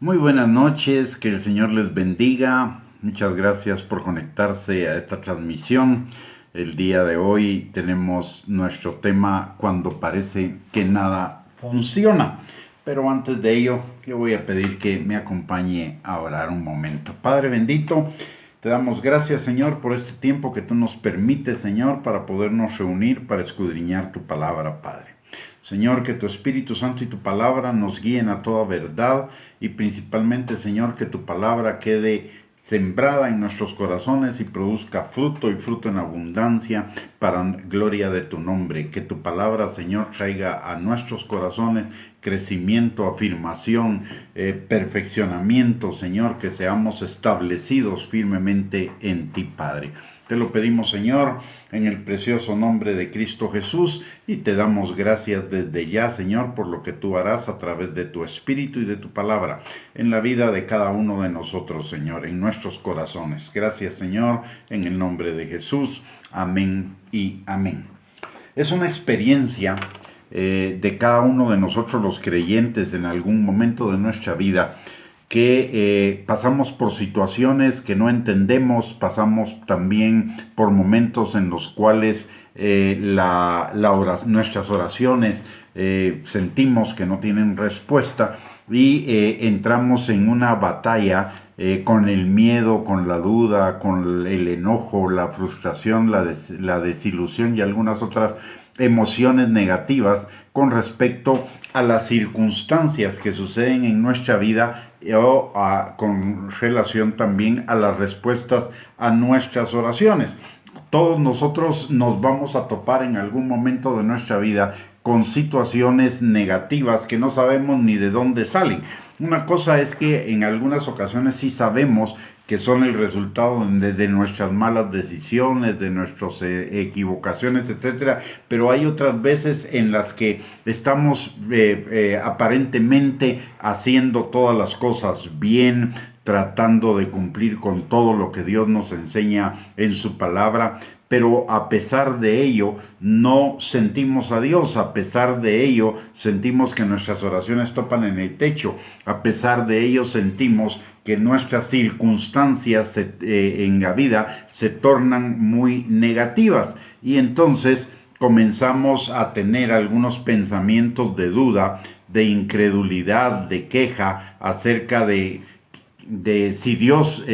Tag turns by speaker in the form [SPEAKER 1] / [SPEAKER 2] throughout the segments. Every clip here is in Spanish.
[SPEAKER 1] Muy buenas noches, que el Señor les bendiga. Muchas gracias por conectarse a esta transmisión. El día de hoy tenemos nuestro tema cuando parece que nada funciona. Pero antes de ello, yo voy a pedir que me acompañe a orar un momento. Padre bendito, te damos gracias, Señor, por este tiempo que tú nos permites, Señor, para podernos reunir, para escudriñar tu palabra, Padre. Señor, que tu Espíritu Santo y tu palabra nos guíen a toda verdad y principalmente, Señor, que tu palabra quede sembrada en nuestros corazones y produzca fruto y fruto en abundancia para gloria de tu nombre. Que tu palabra, Señor, traiga a nuestros corazones crecimiento, afirmación, perfeccionamiento, Señor, que seamos establecidos firmemente en ti, Padre. Te lo pedimos, Señor, en el precioso nombre de Cristo Jesús, y te damos gracias desde ya, Señor, por lo que tú harás a través de tu Espíritu y de tu palabra en la vida de cada uno de nosotros, Señor, en nuestros corazones. Gracias, Señor, en el nombre de Jesús. Amén y amén. Es una experiencia de cada uno de nosotros los creyentes en algún momento de nuestra vida que pasamos por situaciones que no entendemos, pasamos también por momentos en los cuales nuestras oraciones sentimos que no tienen respuesta y entramos en una batalla con el miedo, con la duda, con el enojo, la frustración, la desilusión y algunas otras emociones negativas con respecto a las circunstancias que suceden en nuestra vida o con relación también a las respuestas a nuestras oraciones. Todos nosotros nos vamos a topar en algún momento de nuestra vida con situaciones negativas que no sabemos ni de dónde salen. Una cosa es que en algunas ocasiones sí sabemos que son el resultado de nuestras malas decisiones, de nuestras equivocaciones, etcétera, pero hay otras veces en las que estamos aparentemente haciendo todas las cosas bien, tratando de cumplir con todo lo que Dios nos enseña en su palabra, pero a pesar de ello no sentimos a Dios, a pesar de ello sentimos que nuestras oraciones topan en el techo, a pesar de ello sentimos que nuestras circunstancias en la vida se tornan muy negativas y entonces comenzamos a tener algunos pensamientos de duda, de incredulidad, de queja acerca de si Dios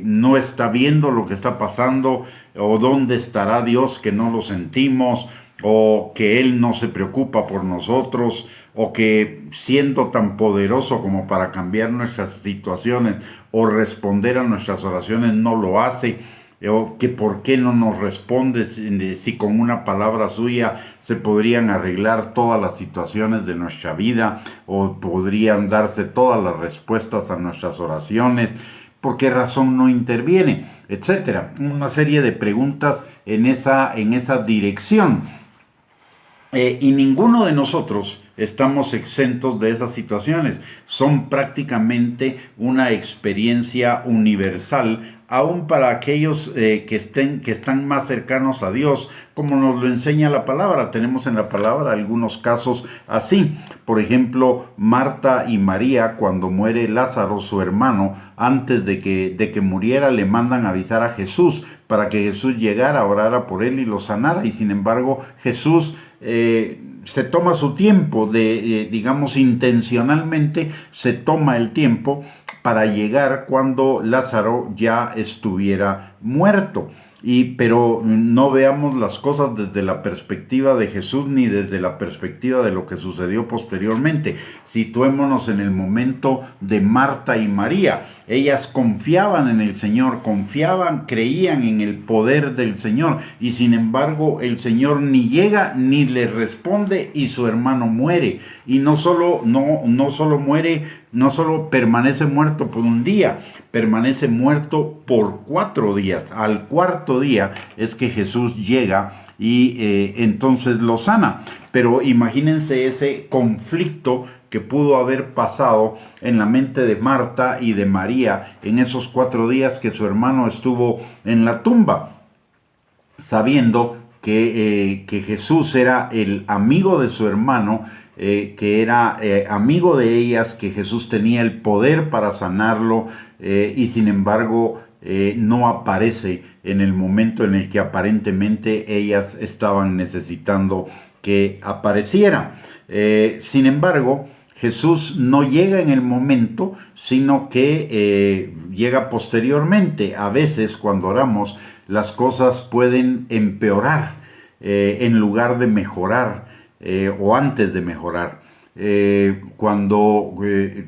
[SPEAKER 1] no está viendo lo que está pasando, o dónde estará Dios que no lo sentimos, o que Él no se preocupa por nosotros, o que siendo tan poderoso como para cambiar nuestras situaciones o responder a nuestras oraciones no lo hace, o que por qué no nos responde si con una palabra suya se podrían arreglar todas las situaciones de nuestra vida o podrían darse todas las respuestas a nuestras oraciones, por qué razón no interviene, etcétera. Una serie de preguntas en esa dirección. Y ninguno de nosotros estamos exentos de esas situaciones. Son prácticamente una experiencia universal, aún para aquellos que están más cercanos a Dios, como nos lo enseña la palabra. Tenemos en la palabra algunos casos así. Por ejemplo, Marta y María, cuando muere Lázaro, su hermano, antes de que muriera, le mandan avisar a Jesús para que Jesús llegara, orara por él y lo sanara. Y sin embargo, Jesús se toma su tiempo, digamos intencionalmente, se toma el tiempo para llegar cuando Lázaro ya estuviera muerto. Pero no veamos las cosas desde la perspectiva de Jesús ni desde la perspectiva de lo que sucedió posteriormente. Situémonos en el momento de Marta y María. Ellas confiaban en el Señor, creían en el poder del Señor, y sin embargo el Señor ni llega ni le responde y su hermano muere. Y no solo muere, no solo permanece muerto por un día, permanece muerto por 4 días. Al cuarto día es que Jesús llega y entonces lo sana. Pero imagínense ese conflicto que pudo haber pasado en la mente de Marta y de María en esos 4 días que su hermano estuvo en la tumba, sabiendo que Jesús era el amigo de su hermano, que era amigo de ellas, que Jesús tenía el poder para sanarlo, y sin embargo no aparece en el momento en el que aparentemente ellas estaban necesitando que apareciera. Sin embargo, Jesús no llega en el momento, sino que llega posteriormente. A veces cuando oramos, las cosas pueden empeorar en lugar de mejorar o antes de mejorar. Cuando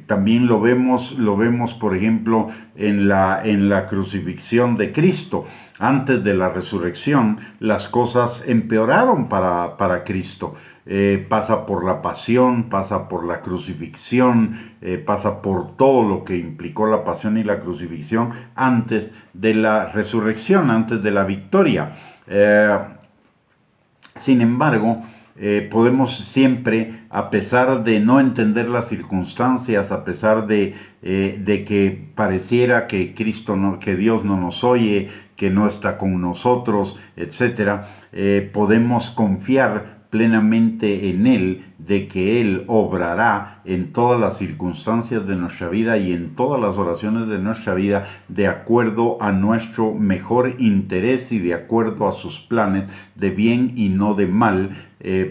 [SPEAKER 1] también lo vemos por ejemplo en la crucifixión de Cristo. Antes de la resurrección las cosas empeoraron para Cristo. Pasa por la pasión, pasa por la crucifixión, pasa por todo lo que implicó la pasión y la crucifixión antes de la resurrección, antes de la victoria. Sin embargo, podemos siempre, a pesar de no entender las circunstancias, a pesar de que pareciera que que Dios no nos oye, que no está con nosotros, etcétera, podemos confiar plenamente en Él, de que Él obrará en todas las circunstancias de nuestra vida y en todas las oraciones de nuestra vida de acuerdo a nuestro mejor interés y de acuerdo a sus planes de bien y no de mal,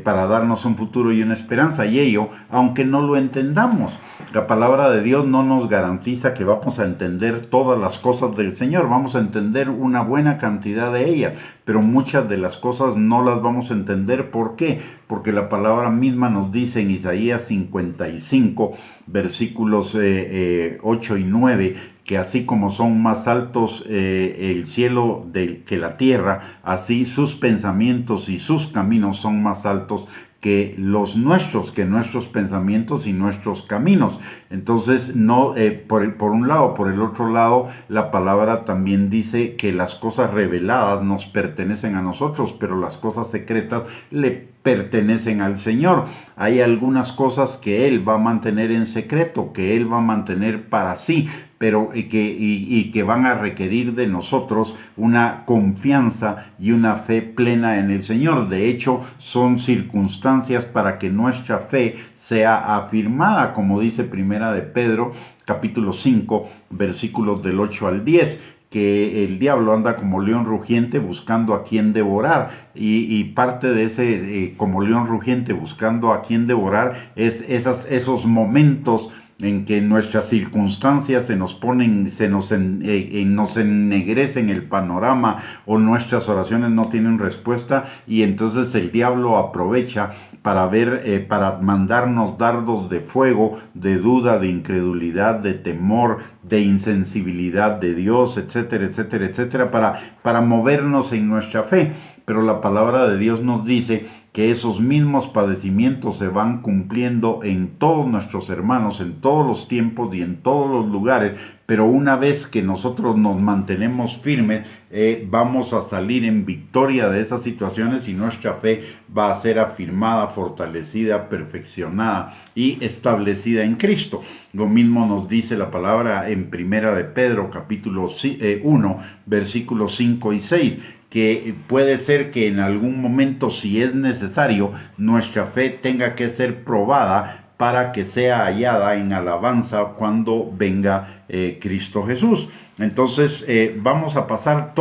[SPEAKER 1] para darnos un futuro y una esperanza. Y ello, aunque no lo entendamos, la palabra de Dios no nos garantiza que vamos a entender todas las cosas del Señor. Vamos a entender una buena cantidad de ellas, pero muchas de las cosas no las vamos a entender. ¿Por qué? Porque la palabra misma nos dice en Isaías 55, versículos 8 y 9, que así como son más altos el cielo que la tierra, así sus pensamientos y sus caminos son más altos que nuestros pensamientos y nuestros caminos. Entonces, no, por un lado, por el otro lado, la palabra también dice que las cosas reveladas nos pertenecen a nosotros, pero las cosas secretas le pertenecen al Señor. Hay algunas cosas que Él va a mantener en secreto, que Él va a mantener para sí, pero que van a requerir de nosotros una confianza y una fe plena en el Señor. De hecho, son circunstancias para que nuestra fe sea afirmada, como dice Primera de Pedro, capítulo 5, versículos del 8 al 10, que el diablo anda como león rugiente buscando a quien devorar, y parte de ese como león rugiente buscando a quien devorar es esos momentos en que nuestras circunstancias se nos ennegrecen el panorama, o nuestras oraciones no tienen respuesta, y entonces el diablo aprovecha para mandarnos dardos de fuego, de duda, de incredulidad, de temor, de insensibilidad de Dios, etcétera, etcétera, etcétera, para movernos en nuestra fe. Pero la palabra de Dios nos dice que esos mismos padecimientos se van cumpliendo en todos nuestros hermanos, en todos los tiempos y en todos los lugares, pero una vez que nosotros nos mantenemos firmes, vamos a salir en victoria de esas situaciones, y nuestra fe va a ser afirmada, fortalecida, perfeccionada y establecida en Cristo. Lo mismo nos dice la palabra en Primera de Pedro, capítulo 1, versículos 5 y 6, que puede ser que en algún momento, si es necesario, nuestra fe tenga que ser probada para que sea hallada en alabanza cuando venga Cristo Jesús. Entonces vamos a pasar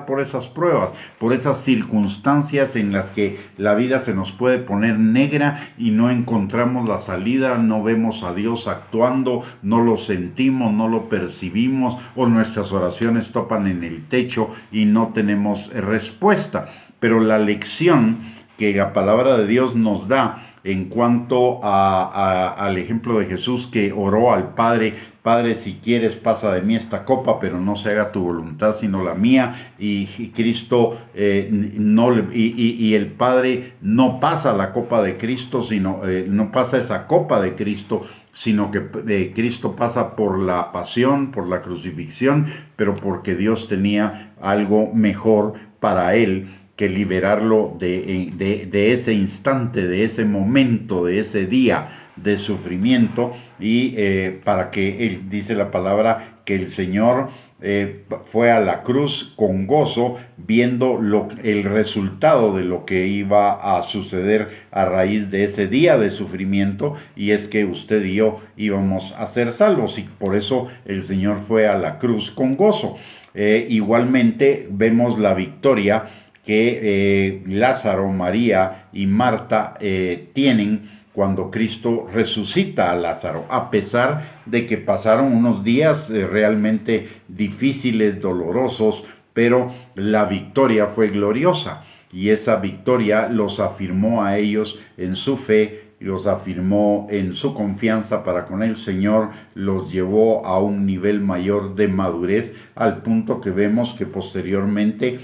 [SPEAKER 1] por esas pruebas, por esas circunstancias en las que la vida se nos puede poner negra y no encontramos la salida, no vemos a Dios actuando, no lo sentimos, no lo percibimos, o nuestras oraciones topan en el techo y no tenemos respuesta. Pero la lección que la palabra de Dios nos da en cuanto al ejemplo de Jesús, que oró al Padre: Padre, si quieres, pasa de mí esta copa, pero no se haga tu voluntad sino la mía. Y Cristo y el Padre no pasa la copa de Cristo, no pasa esa copa de Cristo, sino que Cristo pasa por la pasión, por la crucifixión, pero porque Dios tenía algo mejor para él, que liberarlo de ese instante, de ese momento, de ese día de sufrimiento, y para que dice la palabra que el Señor fue a la cruz con gozo, viendo el resultado de lo que iba a suceder a raíz de ese día de sufrimiento, y es que usted y yo íbamos a ser salvos, y por eso el Señor fue a la cruz con gozo. Igualmente vemos la victoria que Lázaro, María y Marta tienen cuando Cristo resucita a Lázaro, a pesar de que pasaron unos días realmente difíciles, dolorosos, pero la victoria fue gloriosa, y esa victoria los afirmó a ellos en su fe, los afirmó en su confianza para con el Señor, los llevó a un nivel mayor de madurez, al punto que vemos que posteriormente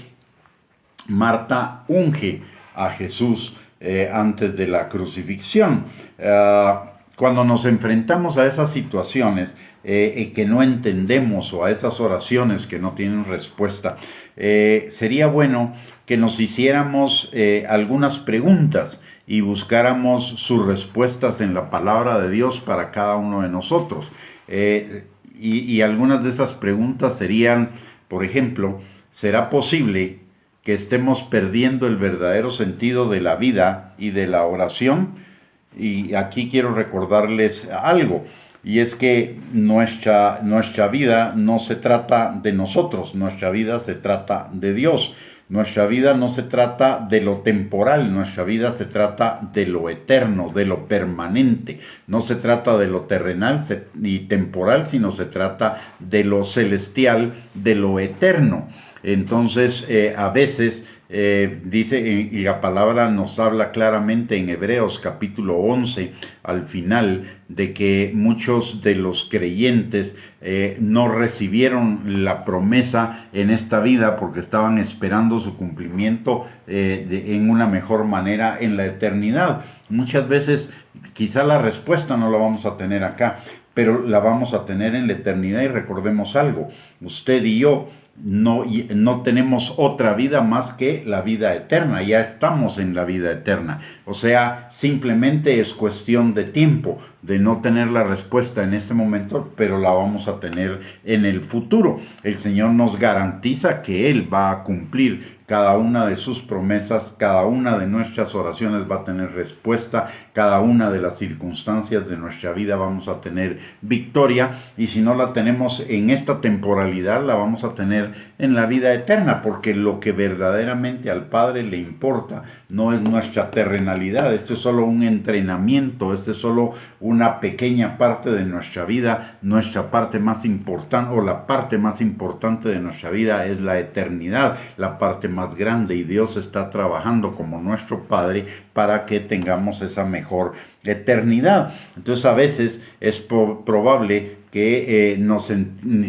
[SPEAKER 1] Marta unge a Jesús antes de la crucifixión. Cuando nos enfrentamos a esas situaciones que no entendemos, o a esas oraciones que no tienen respuesta, sería bueno que nos hiciéramos algunas preguntas y buscáramos sus respuestas en la palabra de Dios para cada uno de nosotros. Y algunas de esas preguntas serían, por ejemplo, ¿será posible que estemos perdiendo el verdadero sentido de la vida y de la oración? Y aquí quiero recordarles algo, y es que nuestra vida no se trata de nosotros, nuestra vida se trata de Dios. Nuestra vida no se trata de lo temporal, nuestra vida se trata de lo eterno, de lo permanente. No se trata de lo terrenal ni temporal, sino se trata de lo celestial, de lo eterno. Entonces, a veces dice, y la palabra nos habla claramente en Hebreos capítulo 11, al final, de que muchos de los creyentes no recibieron la promesa en esta vida porque estaban esperando su cumplimiento en una mejor manera en la eternidad. Muchas veces quizá la respuesta no la vamos a tener acá, pero la vamos a tener en la eternidad. Y recordemos algo, usted y yo no tenemos otra vida más que la vida eterna, ya estamos en la vida eterna. O sea, simplemente es cuestión de tiempo, de no tener la respuesta en este momento, pero la vamos a tener en el futuro. El Señor nos garantiza que Él va a cumplir cada una de sus promesas, cada una de nuestras oraciones va a tener respuesta, cada una de las circunstancias de nuestra vida vamos a tener victoria, y si no la tenemos en esta temporalidad, la vamos a tener en la vida eterna, porque lo que verdaderamente al Padre le importa no es nuestra terrenalidad. Esto es solo un entrenamiento, esto es solo una pequeña parte de nuestra vida. Nuestra parte más importante, o la parte más importante de nuestra vida, es la eternidad, la parte más grande, y Dios está trabajando como nuestro Padre para que tengamos esa mejor eternidad. Entonces, a veces es probable que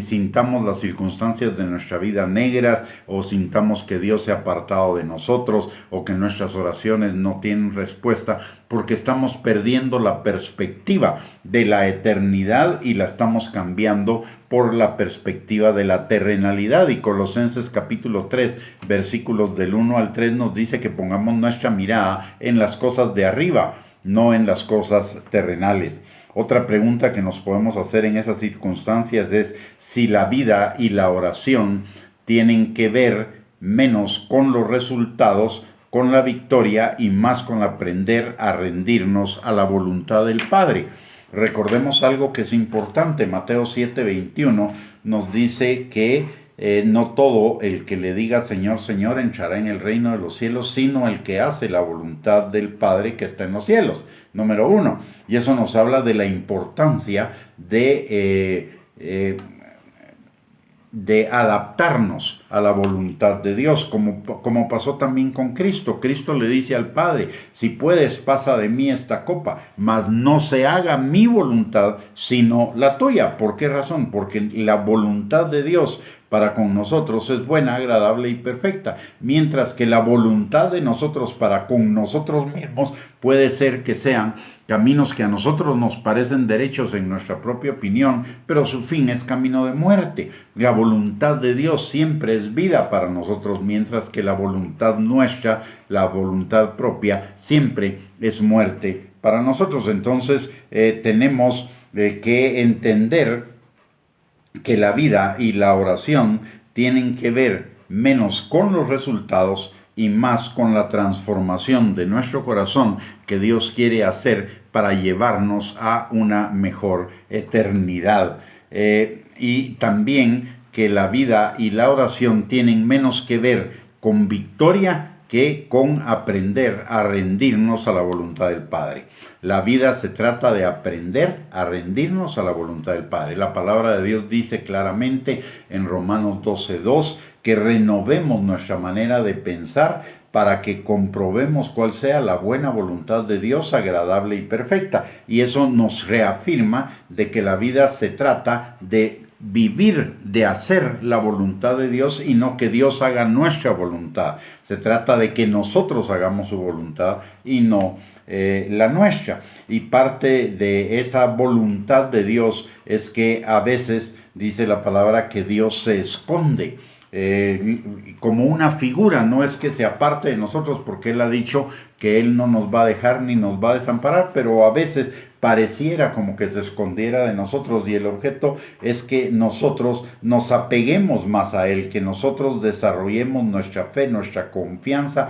[SPEAKER 1] sintamos las circunstancias de nuestra vida negras, o sintamos que Dios se ha apartado de nosotros, o que nuestras oraciones no tienen respuesta, porque estamos perdiendo la perspectiva de la eternidad y la estamos cambiando por la perspectiva de la terrenalidad. Y Colosenses capítulo 3, versículos del 1 al 3 nos dice que pongamos nuestra mirada en las cosas de arriba, no en las cosas terrenales. Otra pregunta que nos podemos hacer en esas circunstancias es si la vida y la oración tienen que ver menos con los resultados, con la victoria, y más con aprender a rendirnos a la voluntad del Padre. Recordemos algo que es importante. Mateo 7:21 nos dice que no todo el que le diga Señor, Señor entrará en el reino de los cielos, sino el que hace la voluntad del Padre que está en los cielos. Número 1. Y eso nos habla de la importancia de adaptarnos a la voluntad de Dios, como pasó también con Cristo. Cristo le dice al Padre: si puedes, pasa de mí esta copa, mas no se haga mi voluntad, sino la tuya. ¿Por qué razón? Porque la voluntad de Dios para con nosotros es buena, agradable y perfecta, mientras que la voluntad de nosotros para con nosotros mismos puede ser que sean caminos que a nosotros nos parecen derechos en nuestra propia opinión, pero su fin es camino de muerte. La voluntad de Dios siempre es vida para nosotros, mientras que la voluntad nuestra, la voluntad propia, siempre es muerte para nosotros. Entonces tenemos que entender que la vida y la oración tienen que ver menos con los resultados y más con la transformación de nuestro corazón que Dios quiere hacer para llevarnos a una mejor eternidad. Y también que la vida y la oración tienen menos que ver con victoria que con aprender a rendirnos a la voluntad del Padre. La vida se trata de aprender a rendirnos a la voluntad del Padre. La palabra de Dios dice claramente en Romanos 12:2 que renovemos nuestra manera de pensar para que comprobemos cuál sea la buena voluntad de Dios, agradable y perfecta. Y eso nos reafirma de que la vida se trata de vivir, de hacer la voluntad de Dios y no que Dios haga nuestra voluntad. Se trata de que nosotros hagamos su voluntad y no la nuestra. Y parte de esa voluntad de Dios es que a veces dice la palabra que Dios se esconde. Como una figura, no es que se aparte de nosotros porque Él ha dicho que Él no nos va a dejar ni nos va a desamparar, pero a veces pareciera como que se escondiera de nosotros y el objeto es que nosotros nos apeguemos más a Él, que nosotros desarrollemos nuestra fe, nuestra confianza,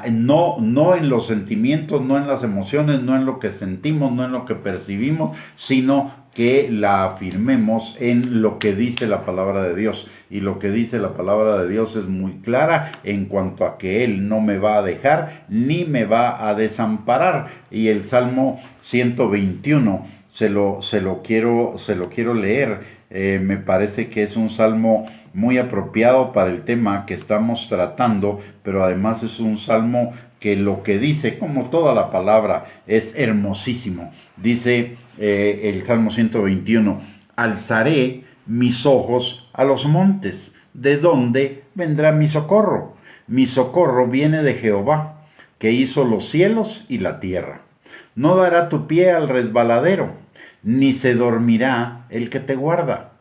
[SPEAKER 1] no en los sentimientos, no en las emociones, no en lo que sentimos, no en lo que percibimos, sino que la afirmemos en lo que dice la palabra de Dios. Y lo que dice la palabra de Dios es muy clara en cuanto a que Él no me va a dejar ni me va a desamparar. Y el Salmo 121 se lo quiero leer. Me parece que es un salmo muy apropiado para el tema que estamos tratando, pero además es un salmo que lo que dice, como toda la palabra, es hermosísimo. Dice el Salmo 121, alzaré mis ojos a los montes, ¿de dónde vendrá mi socorro? Mi socorro viene de Jehová, que hizo los cielos y la tierra. No dará tu pie al resbaladero, ni se dormirá el que te guarda.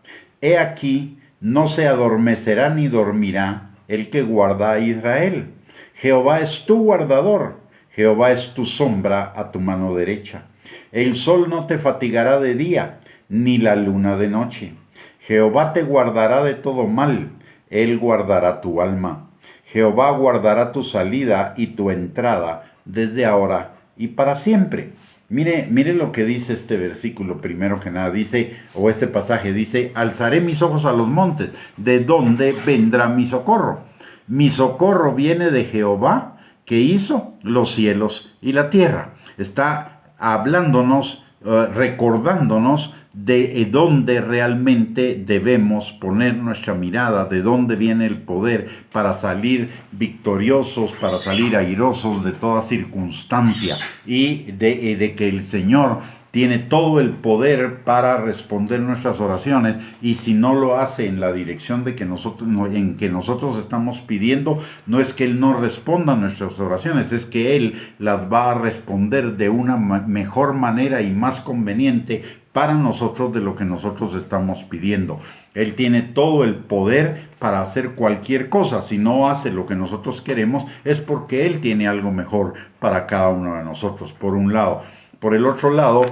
[SPEAKER 1] He aquí, no se adormecerá ni dormirá el que guarda a Israel. Jehová es tu guardador, Jehová es tu sombra a tu mano derecha. El sol no te fatigará de día, ni la luna de noche. Jehová te guardará de todo mal, Él guardará tu alma. Jehová guardará tu salida y tu entrada desde ahora y para siempre. Mire lo que dice este versículo, primero que nada, dice, o este pasaje dice, alzaré mis ojos a los montes, ¿de dónde vendrá mi socorro? Mi socorro viene de Jehová, que hizo los cielos y la tierra. Está hablándonos, recordándonos de dónde realmente debemos poner nuestra mirada, de dónde viene el poder para salir victoriosos, para salir airosos de toda circunstancia y de que el Señor tiene todo el poder para responder nuestras oraciones y si no lo hace en la dirección de que nosotros estamos pidiendo, no es que Él no responda a nuestras oraciones, es que Él las va a responder de una mejor manera y más conveniente para nosotros de lo que nosotros estamos pidiendo. Él tiene todo el poder para hacer cualquier cosa. Si no hace lo que nosotros queremos, es porque Él tiene algo mejor para cada uno de nosotros, por un lado. Por el otro lado,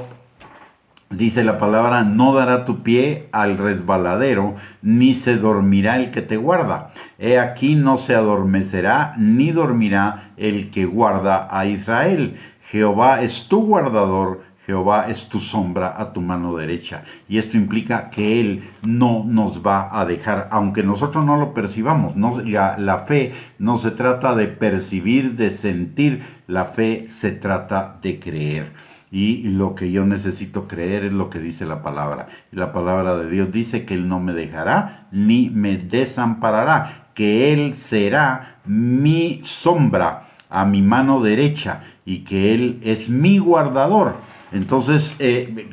[SPEAKER 1] dice la palabra, no dará tu pie al resbaladero, ni se dormirá el que te guarda. He aquí no se adormecerá, ni dormirá el que guarda a Israel. Jehová es tu guardador, Jehová es tu sombra a tu mano derecha. Y esto implica que Él no nos va a dejar, aunque nosotros no lo percibamos. La fe no se trata de percibir, de sentir, la fe se trata de creer. Y lo que yo necesito creer es lo que dice la palabra. La palabra de Dios dice que Él no me dejará ni me desamparará, que Él será mi sombra a mi mano derecha y que Él es mi guardador. Entonces,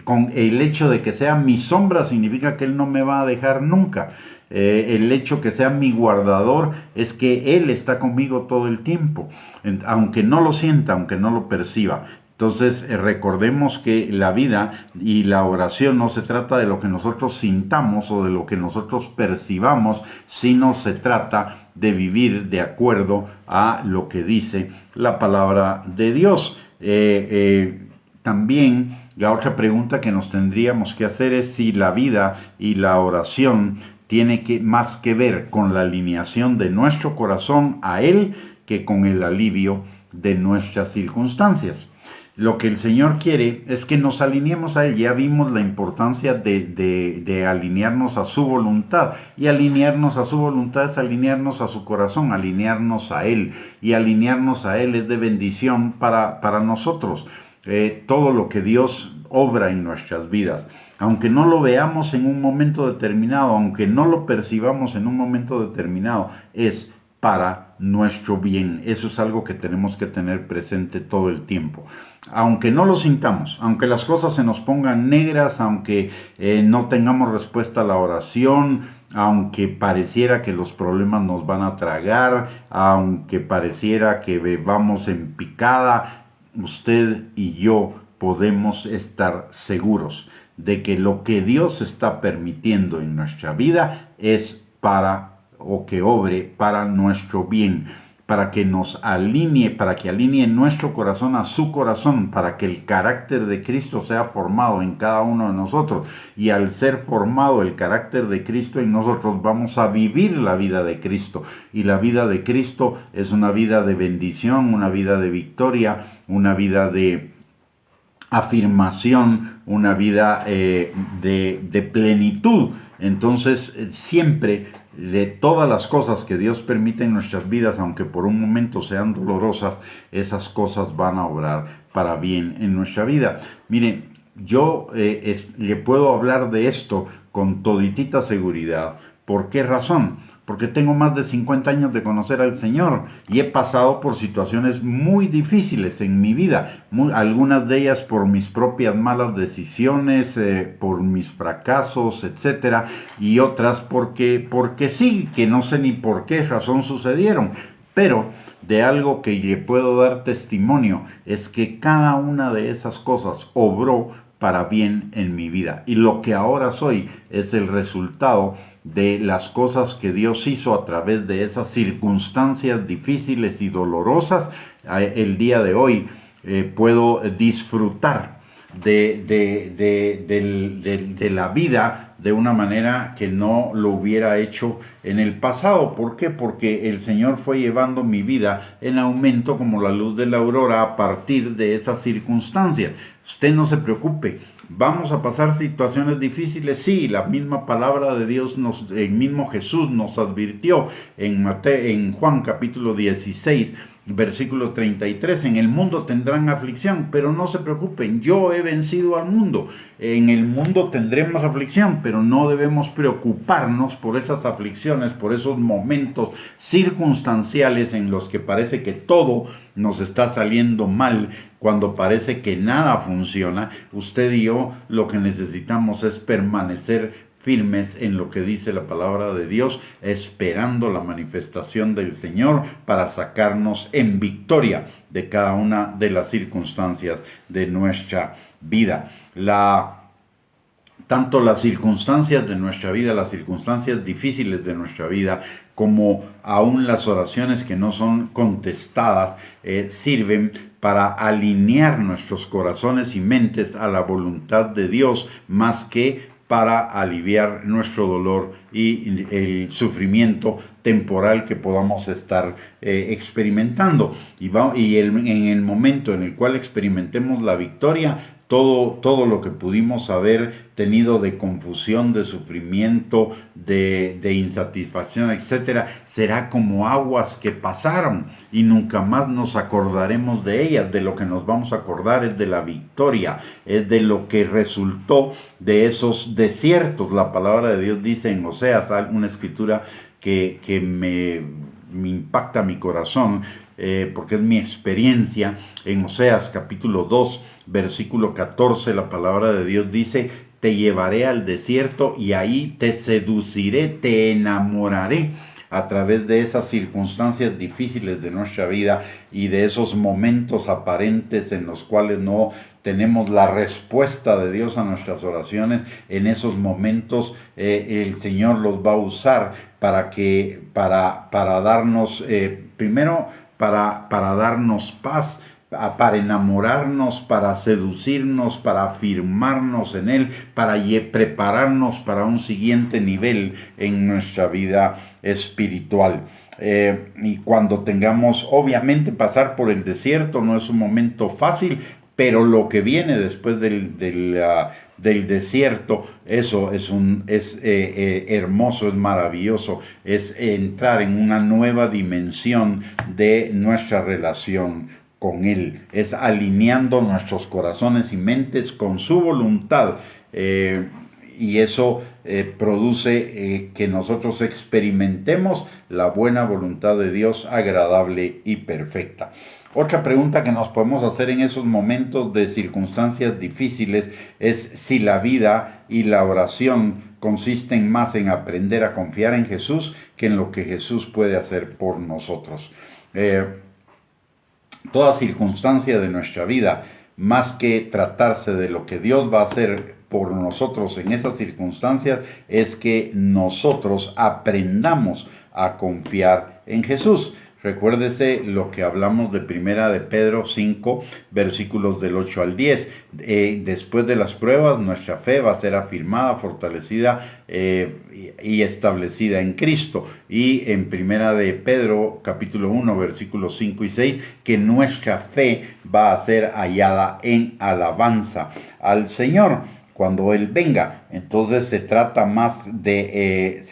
[SPEAKER 1] con el hecho de que sea mi sombra significa que Él no me va a dejar nunca. El hecho que sea mi guardador es que Él está conmigo todo el tiempo, aunque no lo sienta, aunque no lo perciba. Entonces recordemos que la vida y la oración no se trata de lo que nosotros sintamos o de lo que nosotros percibamos, sino se trata de vivir de acuerdo a lo que dice la palabra de Dios. También la otra pregunta que nos tendríamos que hacer es si la vida y la oración tiene más que ver con la alineación de nuestro corazón a Él que con el alivio de nuestras circunstancias. Lo que el Señor quiere es que nos alineemos a Él. Ya vimos la importancia de alinearnos a su voluntad. Y alinearnos a su voluntad es alinearnos a su corazón, alinearnos a Él. Y alinearnos a Él es de bendición para nosotros. Todo lo que Dios obra en nuestras vidas, aunque no lo veamos en un momento determinado, aunque no lo percibamos en un momento determinado, es para nuestro bien. Eso es algo que tenemos que tener presente todo el tiempo. Aunque no lo sintamos, aunque las cosas se nos pongan negras, aunque no tengamos respuesta a la oración, aunque pareciera que los problemas nos van a tragar, aunque pareciera que vamos en picada, usted y yo podemos estar seguros de que lo que Dios está permitiendo en nuestra vida es o que obre para nuestro bien, para que nos alinee, para que alinee nuestro corazón a su corazón, para que el carácter de Cristo sea formado en cada uno de nosotros. Y al ser formado el carácter de Cristo en nosotros, vamos a vivir la vida de Cristo. Y la vida de Cristo es una vida de bendición, una vida de victoria, una vida de afirmación, una vida de plenitud. Entonces, siempre de todas las cosas que Dios permite en nuestras vidas, aunque por un momento sean dolorosas, esas cosas van a obrar para bien en nuestra vida. Miren, yo le puedo hablar de esto con toditita seguridad. ¿Por qué razón? Porque tengo más de 50 años de conocer al Señor y he pasado por situaciones muy difíciles en mi vida, algunas de ellas por mis propias malas decisiones, por mis fracasos, etcétera, y otras porque sí, que no sé ni por qué razón sucedieron. Pero de algo que le puedo dar testimonio es que cada una de esas cosas obró para bien en mi vida. Y lo que ahora soy es el resultado de las cosas que Dios hizo a través de esas circunstancias difíciles y dolorosas. El día de hoy puedo disfrutar de la vida de una manera que no lo hubiera hecho en el pasado. ¿Por qué? Porque el Señor fue llevando mi vida en aumento como la luz de la aurora a partir de esas circunstancias. Usted no se preocupe, vamos a pasar situaciones difíciles, sí, la misma palabra de Dios, el mismo Jesús nos advirtió en Juan capítulo 16, versículo 33, en el mundo tendrán aflicción, pero no se preocupen, yo he vencido al mundo. En el mundo tendremos aflicción, pero no debemos preocuparnos por esas aflicciones, por esos momentos circunstanciales en los que parece que todo nos está saliendo mal, cuando parece que nada funciona. Usted y yo lo que necesitamos es permanecer firmes en lo que dice la palabra de Dios, esperando la manifestación del Señor para sacarnos en victoria de cada una de las circunstancias de nuestra vida. Tanto las circunstancias de nuestra vida, las circunstancias difíciles de nuestra vida, como aún las oraciones que no son contestadas, sirven para alinear nuestros corazones y mentes a la voluntad de Dios, más que para aliviar nuestro dolor y el sufrimiento temporal que podamos estar experimentando. En el momento en el cual experimentemos la victoria, todo lo que pudimos haber tenido de confusión, de sufrimiento, de insatisfacción, etcétera, será como aguas que pasaron y nunca más nos acordaremos de ellas. De lo que nos vamos a acordar es de la victoria, es de lo que resultó de esos desiertos. La palabra de Dios dice en Oseas, una escritura que me impacta mi corazón, porque es mi experiencia. En Oseas capítulo 2, versículo 14, la palabra de Dios dice: te llevaré al desierto y ahí te seduciré, te enamoraré. A través de esas circunstancias difíciles de nuestra vida y de esos momentos aparentes en los cuales no tenemos la respuesta de Dios a nuestras oraciones, en esos momentos el Señor los va a usar para darnos, primero, para darnos paz, para enamorarnos, para seducirnos, para afirmarnos en Él, para prepararnos para un siguiente nivel en nuestra vida espiritual. Y cuando tengamos, obviamente pasar por el desierto no es un momento fácil, pero lo que viene después del desierto, eso es hermoso, es maravilloso, es entrar en una nueva dimensión de nuestra relación con Él, es alineando nuestros corazones y mentes con su voluntad. Y eso produce que nosotros experimentemos la buena voluntad de Dios, agradable y perfecta. Otra pregunta que nos podemos hacer en esos momentos de circunstancias difíciles es si la vida y la oración consisten más en aprender a confiar en Jesús que en lo que Jesús puede hacer por nosotros. Toda circunstancia de nuestra vida, más que tratarse de lo que Dios va a hacer por nosotros en esas circunstancias, es que nosotros aprendamos a confiar en Jesús. Recuérdese lo que hablamos de Primera de Pedro 5, versículos del 8 al 10. Después de las pruebas, nuestra fe va a ser afirmada, fortalecida y establecida en Cristo. Y en Primera de Pedro, capítulo 1, versículos 5 y 6, que nuestra fe va a ser hallada en alabanza al Señor cuando Él venga. Entonces se trata más de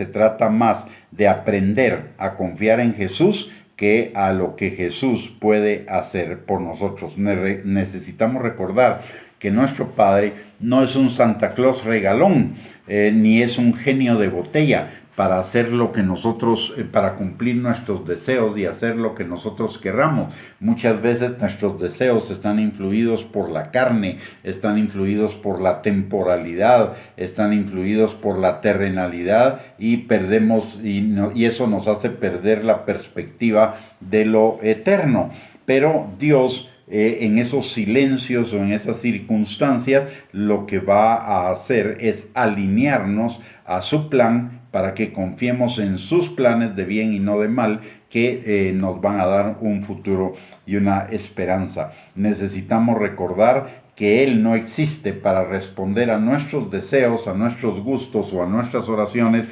[SPEAKER 1] aprender a confiar en Jesús que a lo que Jesús puede hacer por nosotros. Necesitamos recordar que nuestro Padre no es un Santa Claus regalón, ni es un genio de botella para hacer lo que nosotros, para cumplir nuestros deseos y hacer lo que nosotros querramos. Muchas veces nuestros deseos están influidos por la carne, están influidos por la temporalidad, están influidos por la terrenalidad y perdemos, y eso nos hace perder la perspectiva de lo eterno. Pero Dios, en esos silencios o en esas circunstancias, lo que va a hacer es alinearnos a su plan para que confiemos en sus planes de bien y no de mal, que nos van a dar un futuro y una esperanza. Necesitamos recordar que Él no existe para responder a nuestros deseos, a nuestros gustos o a nuestras oraciones,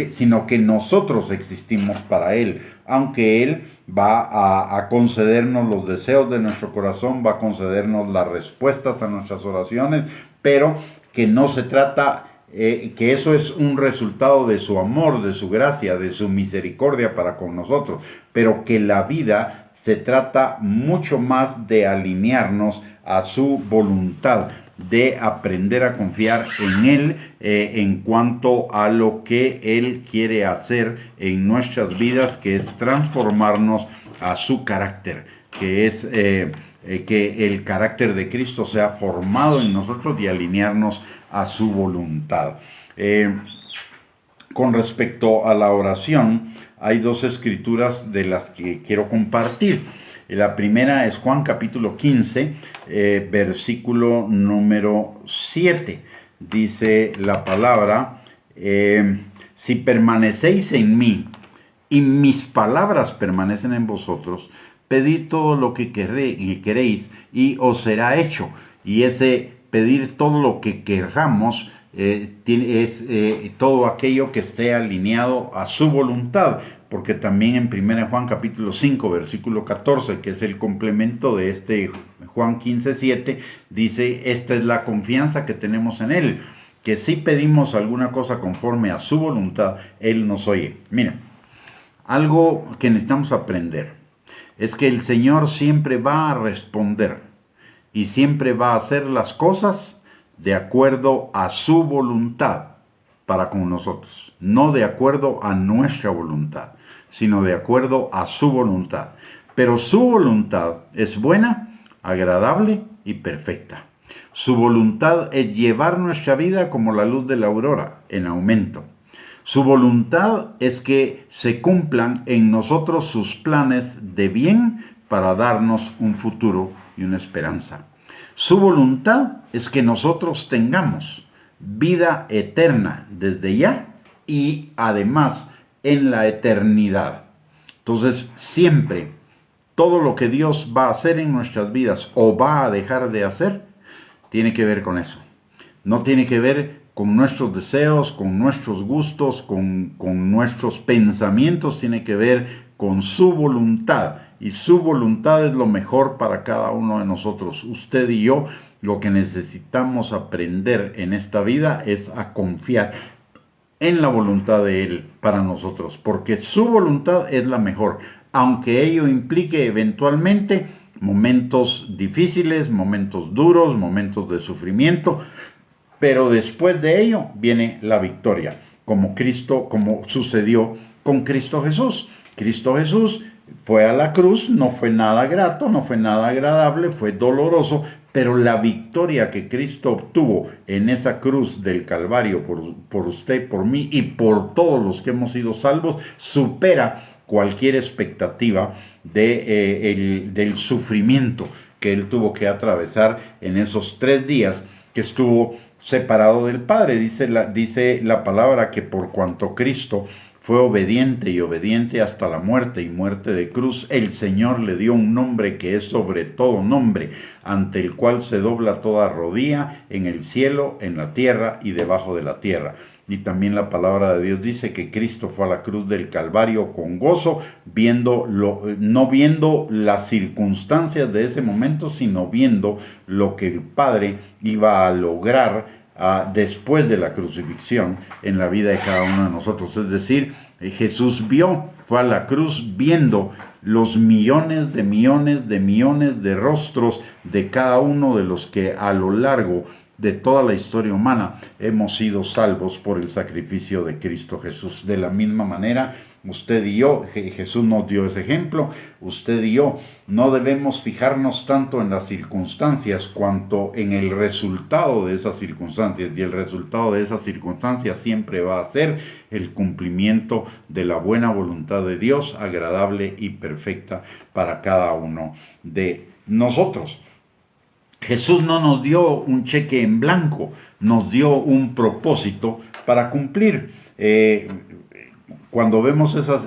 [SPEAKER 1] sino que nosotros existimos para Él. Aunque Él va a concedernos los deseos de nuestro corazón, va a concedernos las respuestas a nuestras oraciones, pero que no se trata, que eso es un resultado de su amor, de su gracia, de su misericordia para con nosotros, pero que la vida se trata mucho más de alinearnos a su voluntad, de aprender a confiar en Él en cuanto a lo que Él quiere hacer en nuestras vidas, que es transformarnos a su carácter, que es que el carácter de Cristo sea formado en nosotros y alinearnos a su voluntad. Con respecto a la oración, hay dos escrituras de las que quiero compartir. La primera es Juan capítulo 15, versículo número 7. Dice la palabra, si permanecéis en mí y mis palabras permanecen en vosotros, pedid todo lo que queréis y os será hecho. Y ese pedir todo lo que querramos es todo aquello que esté alineado a su voluntad, porque también en 1 Juan capítulo 5 versículo 14, que es el complemento de este Juan 15, 7, dice, esta es la confianza que tenemos en Él, que si pedimos alguna cosa conforme a su voluntad, Él nos oye. Mira, algo que necesitamos aprender es que el Señor siempre va a responder y siempre va a hacer las cosas de acuerdo a su voluntad para con nosotros, no de acuerdo a nuestra voluntad, sino de acuerdo a su voluntad. Pero su voluntad es buena, agradable y perfecta. Su voluntad es llevar nuestra vida como la luz de la aurora, en aumento. Su voluntad es que se cumplan en nosotros sus planes de bien para darnos un futuro y una esperanza. Su voluntad es que nosotros tengamos vida eterna desde ya y además en la eternidad. Entonces siempre todo lo que Dios va a hacer en nuestras vidas o va a dejar de hacer, tiene que ver con eso. No tiene que ver con nuestros deseos, con nuestros gustos, con nuestros pensamientos, tiene que ver con su voluntad. Y su voluntad es lo mejor para cada uno de nosotros. Usted y yo, lo que necesitamos aprender en esta vida es a confiar en la voluntad de Él para nosotros, porque su voluntad es la mejor, aunque ello implique eventualmente momentos difíciles, momentos duros, momentos de sufrimiento, pero después de ello viene la victoria, como sucedió con Cristo Jesús. Cristo Jesús fue a la cruz, no fue nada grato, no fue nada agradable, fue doloroso, pero la victoria que Cristo obtuvo en esa cruz del Calvario por usted, por mí y por todos los que hemos sido salvos, supera cualquier expectativa del sufrimiento que Él tuvo que atravesar en esos 3 días que estuvo separado del Padre. Dice la palabra que por cuanto Cristo fue obediente y obediente hasta la muerte y muerte de cruz, el Señor le dio un nombre que es sobre todo nombre, ante el cual se dobla toda rodilla en el cielo, en la tierra y debajo de la tierra. Y también la palabra de Dios dice que Cristo fue a la cruz del Calvario con gozo, no viendo las circunstancias de ese momento, sino viendo lo que el Padre iba a lograr después de la crucifixión en la vida de cada uno de nosotros. Es decir, Jesús fue a la cruz viendo los millones de rostros de cada uno de los que a lo largo de toda la historia humana hemos sido salvos por el sacrificio de Cristo Jesús. De la misma manera, usted y yo, Jesús nos dio ese ejemplo, usted y yo no debemos fijarnos tanto en las circunstancias cuanto en el resultado de esas circunstancias, y el resultado de esas circunstancias siempre va a ser el cumplimiento de la buena voluntad de Dios, agradable y perfecta para cada uno de nosotros. Jesús no nos dio un cheque en blanco, nos dio un propósito para cumplir. Cuando vemos esas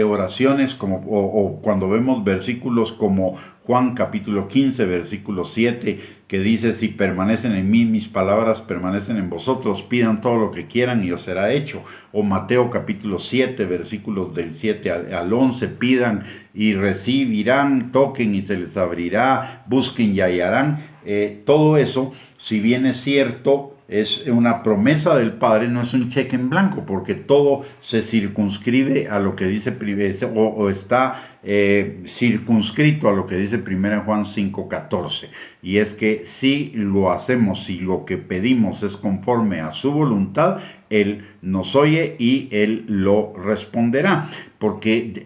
[SPEAKER 1] oraciones o cuando vemos versículos como Juan capítulo 15, versículo 7, que dice: si permanecen en mí, mis palabras permanecen en vosotros, pidan todo lo que quieran y os será hecho. O Mateo capítulo 7, versículos del 7 al 11, pidan y recibirán, toquen y se les abrirá, busquen y hallarán. Todo eso, si bien es cierto, es una promesa del Padre, no es un cheque en blanco, porque todo se circunscribe a lo que dice o está circunscrito a lo que dice 1 Juan 5:14, y es que si lo hacemos, si lo que pedimos es conforme a su voluntad, Él nos oye y Él lo responderá, porque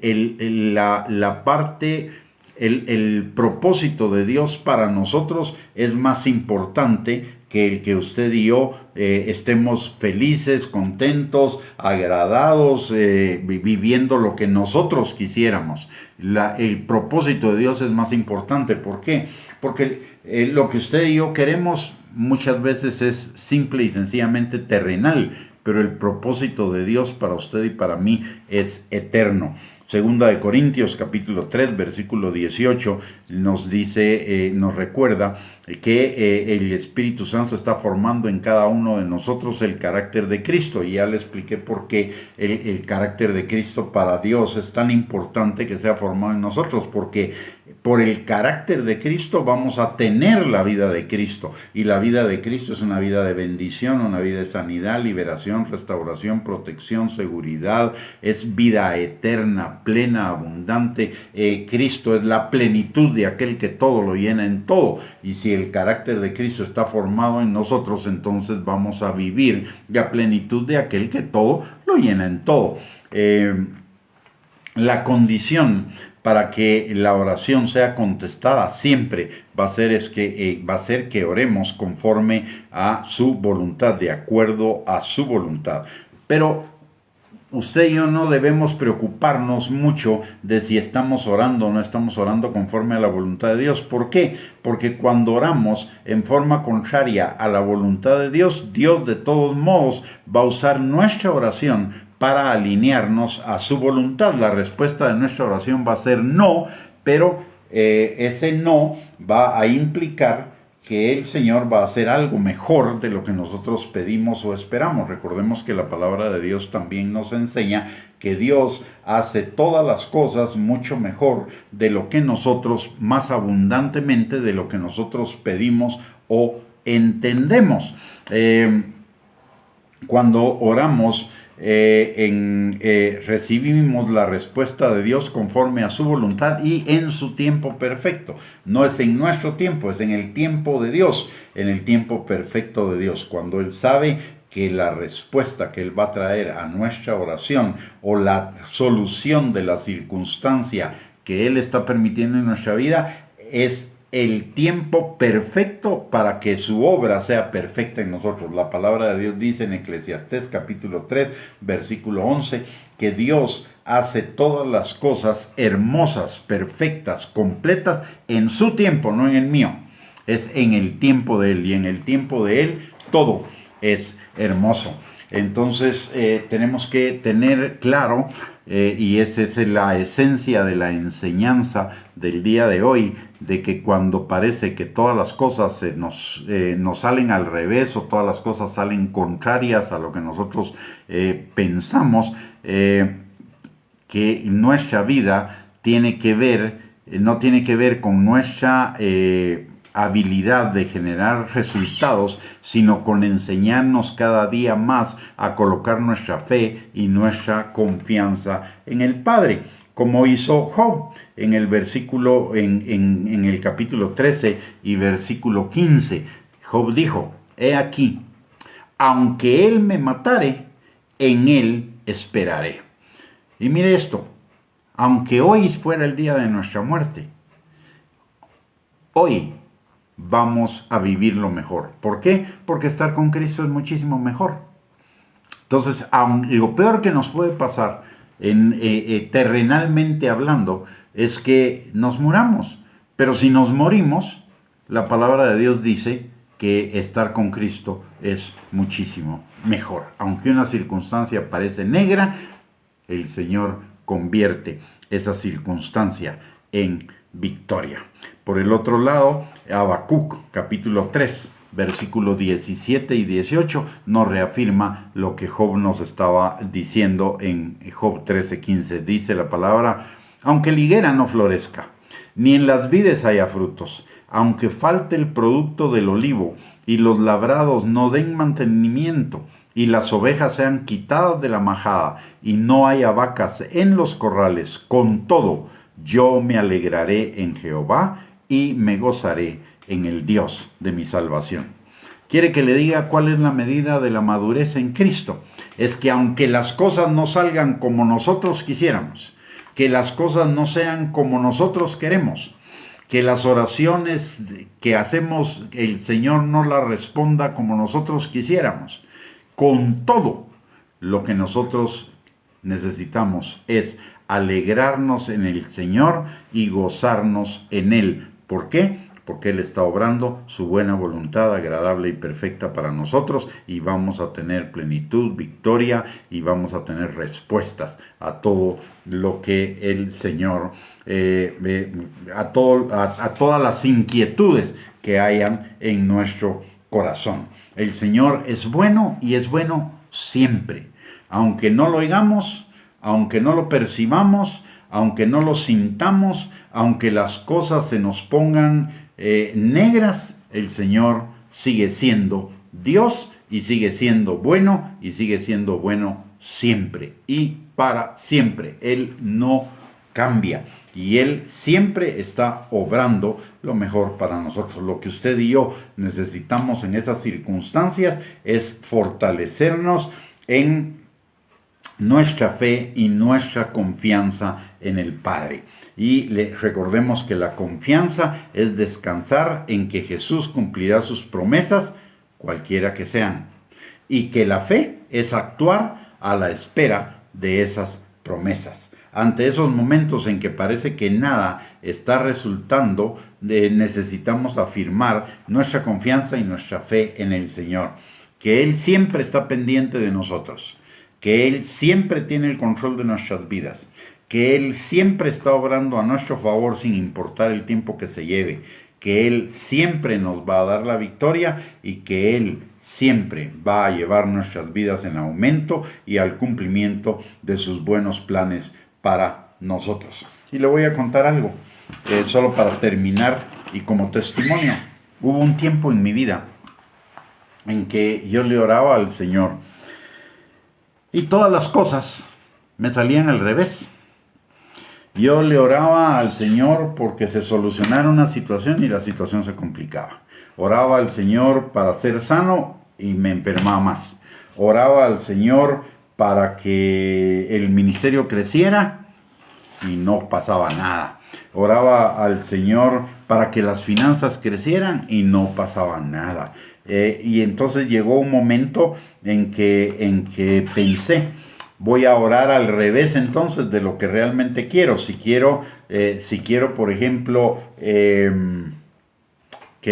[SPEAKER 1] el propósito de Dios para nosotros es más importante que el que usted y yo estemos felices, contentos, agradados, viviendo lo que nosotros quisiéramos. El propósito de Dios es más importante. ¿Por qué? Porque lo que usted y yo queremos muchas veces es simple y sencillamente terrenal, pero el propósito de Dios para usted y para mí es eterno. Segunda de Corintios capítulo 3 versículo 18 nos dice, nos recuerda que el Espíritu Santo está formando en cada uno de nosotros el carácter de Cristo, y ya le expliqué por qué el carácter de Cristo para Dios es tan importante que sea formado en nosotros, porque por el carácter de Cristo vamos a tener la vida de Cristo, y la vida de Cristo es una vida de bendición, una vida de sanidad, liberación, restauración, protección, seguridad, es vida eterna, plena, abundante. Cristo es la plenitud de aquel que todo lo llena en todo, y si el carácter de Cristo está formado en nosotros, entonces vamos a vivir la plenitud de aquel que todo lo llena en todo. La condición para que la oración sea contestada siempre va a ser que oremos conforme a su voluntad, de acuerdo a su voluntad. Pero usted y yo no debemos preocuparnos mucho de si estamos orando o no estamos orando conforme a la voluntad de Dios. ¿Por qué? Porque cuando oramos en forma contraria a la voluntad de Dios, Dios de todos modos va a usar nuestra oración para alinearnos a su voluntad. La respuesta de nuestra oración va a ser no, pero ese no va a implicar que el Señor va a hacer algo mejor de lo que nosotros pedimos o esperamos. Recordemos que la palabra de Dios también nos enseña que Dios hace todas las cosas mucho mejor de lo que nosotros, más abundantemente de lo que nosotros pedimos o entendemos. Cuando oramos, recibimos la respuesta de Dios conforme a su voluntad y en su tiempo perfecto. No es en nuestro tiempo, es en el tiempo de Dios, en el tiempo perfecto de Dios. Cuando Él sabe que la respuesta que Él va a traer a nuestra oración o la solución de la circunstancia que Él está permitiendo en nuestra vida es el tiempo perfecto para que su obra sea perfecta en nosotros. La palabra de Dios dice en Eclesiastés capítulo 3, versículo 11, que Dios hace todas las cosas hermosas, perfectas, completas en su tiempo, no en el mío. Es en el tiempo de Él, y en el tiempo de Él todo es hermoso. Entonces tenemos que tener claro, y esa es la esencia de la enseñanza del día de hoy, de que cuando parece que todas las cosas nos salen al revés o todas las cosas salen contrarias a lo que nosotros pensamos, que nuestra vida tiene que ver, no tiene que ver con nuestra habilidad de generar resultados, sino con enseñarnos cada día más a colocar nuestra fe y nuestra confianza en el Padre, como hizo Job en el versículo, en el capítulo 13 y versículo 15. Job dijo: he aquí, aunque él me matare, en él esperaré. Y mire esto, aunque hoy fuera el día de nuestra muerte, hoy vamos a vivirlo mejor. ¿Por qué? Porque estar con Cristo es muchísimo mejor. Entonces, lo peor que nos puede pasar, terrenalmente hablando, es que nos muramos. Pero si nos morimos, la palabra de Dios dice que estar con Cristo es muchísimo mejor. Aunque una circunstancia parece negra, el Señor convierte esa circunstancia en victoria. Por el otro lado, Habacuc capítulo 3, versículos 17 y 18 nos reafirma lo que Job nos estaba diciendo en Job 13:15. Dice la palabra: aunque la higuera no florezca, ni en las vides haya frutos, aunque falte el producto del olivo, y los labrados no den mantenimiento, y las ovejas sean quitadas de la majada, y no haya vacas en los corrales, con todo yo me alegraré en Jehová, y me gozaré en el Dios de mi salvación. Quiere que le diga cuál es la medida de la madurez en Cristo. Es que aunque las cosas no salgan como nosotros quisiéramos, que las cosas no sean como nosotros queremos, que las oraciones que hacemos el Señor no las responda como nosotros quisiéramos, con todo, lo que nosotros necesitamos es alegrarnos en el Señor y gozarnos en Él. ¿Por qué? Porque Él está obrando su buena voluntad agradable y perfecta para nosotros, y vamos a tener plenitud, victoria, y vamos a tener respuestas a todo lo que el Señor, a todas las inquietudes que hayan en nuestro corazón. El Señor es bueno, y es bueno siempre. Aunque no lo oigamos, aunque no lo percibamos, aunque no lo sintamos, aunque las cosas se nos pongan negras, el Señor sigue siendo Dios, y sigue siendo bueno, y sigue siendo bueno siempre y para siempre. Él no cambia, y Él siempre está obrando lo mejor para nosotros. Lo que usted y yo necesitamos en esas circunstancias es fortalecernos en nuestra fe y nuestra confianza en el Padre. Y recordemos que la confianza es descansar en que Jesús cumplirá sus promesas, cualquiera que sean. Y que la fe es actuar a la espera de esas promesas. Ante esos momentos en que parece que nada está resultando, necesitamos afirmar nuestra confianza y nuestra fe en el Señor. Que Él siempre está pendiente de nosotros, que Él siempre tiene el control de nuestras vidas, que Él siempre está obrando a nuestro favor sin importar el tiempo que se lleve, que Él siempre nos va a dar la victoria y que Él siempre va a llevar nuestras vidas en aumento y al cumplimiento de sus buenos planes para nosotros. Y le voy a contar algo, solo para terminar y como testimonio. Hubo un tiempo en mi vida en que yo le oraba al Señor y todas las cosas me salían al revés. Yo le oraba al Señor porque se solucionara una situación y la situación se complicaba. Oraba al Señor para ser sano y me enfermaba más. Oraba al Señor para que el ministerio creciera y no pasaba nada. Oraba al Señor para que las finanzas crecieran y no pasaba nada. Y entonces llegó un momento en que pensé, voy a orar al revés entonces de lo que realmente quiero. Si quiero, por ejemplo, que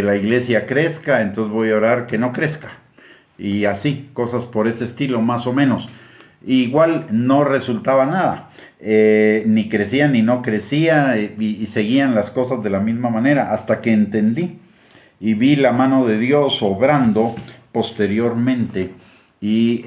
[SPEAKER 1] la iglesia crezca, entonces voy a orar que no crezca. Y así, cosas por ese estilo más o menos. Igual no resultaba nada, ni crecía ni no crecía, y seguían las cosas de la misma manera, hasta que entendí y vi la mano de Dios obrando posteriormente. Y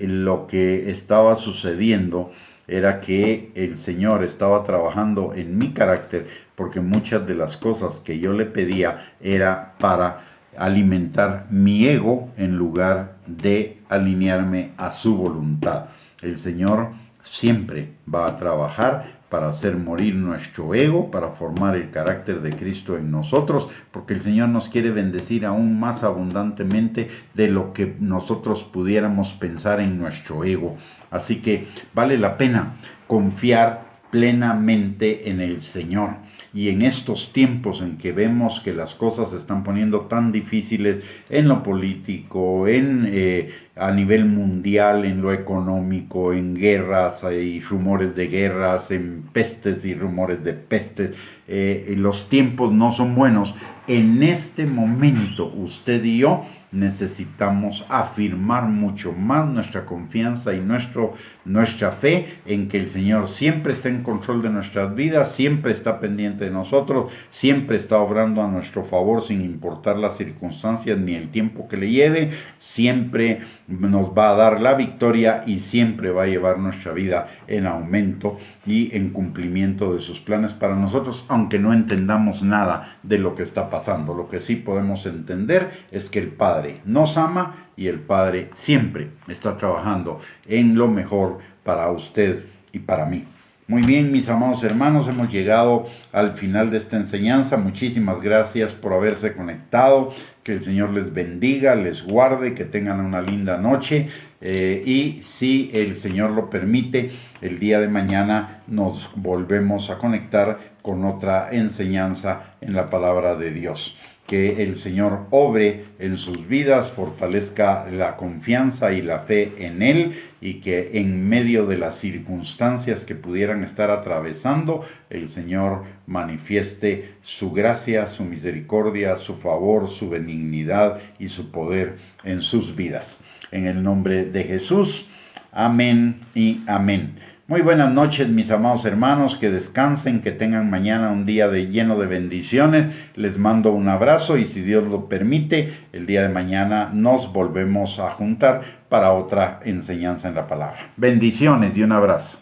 [SPEAKER 1] lo que estaba sucediendo era que el Señor estaba trabajando en mi carácter, porque muchas de las cosas que yo le pedía era para alimentar mi ego en lugar de alinearme a su voluntad. El Señor siempre va a trabajar para hacer morir nuestro ego, para formar el carácter de Cristo en nosotros, porque el Señor nos quiere bendecir aún más abundantemente de lo que nosotros pudiéramos pensar en nuestro ego. Así que vale la pena confiar plenamente en el Señor. Y en estos tiempos en que vemos que las cosas se están poniendo tan difíciles en lo político, a nivel mundial, en lo económico, en guerras y rumores de guerras, en pestes y rumores de pestes, los tiempos no son buenos. En este momento usted y yo necesitamos afirmar mucho más nuestra confianza y nuestra fe en que el Señor siempre está en control de nuestras vidas, siempre está pendiente de nosotros, siempre está obrando a nuestro favor sin importar las circunstancias ni el tiempo que le lleve, siempre nos va a dar la victoria y siempre va a llevar nuestra vida en aumento y en cumplimiento de sus planes para nosotros, aunque no entendamos nada de lo que está pasando. Lo que sí podemos entender es que el Padre nos ama y el Padre siempre está trabajando en lo mejor para usted y para mí. Muy bien, mis amados hermanos, hemos llegado al final de esta enseñanza. Muchísimas gracias por haberse conectado. Que el Señor les bendiga, les guarde, que tengan una linda noche. Y si el Señor lo permite, el día de mañana nos volvemos a conectar con otra enseñanza en la palabra de Dios. Que el Señor obre en sus vidas, fortalezca la confianza y la fe en Él, y que en medio de las circunstancias que pudieran estar atravesando, el Señor manifieste su gracia, su misericordia, su favor, su benignidad y su poder en sus vidas. En el nombre de Jesús, amén y amén. Muy buenas noches, mis amados hermanos, que descansen, que tengan mañana un día lleno de bendiciones. Les mando un abrazo y si Dios lo permite, el día de mañana nos volvemos a juntar para otra enseñanza en la palabra. Bendiciones y un abrazo.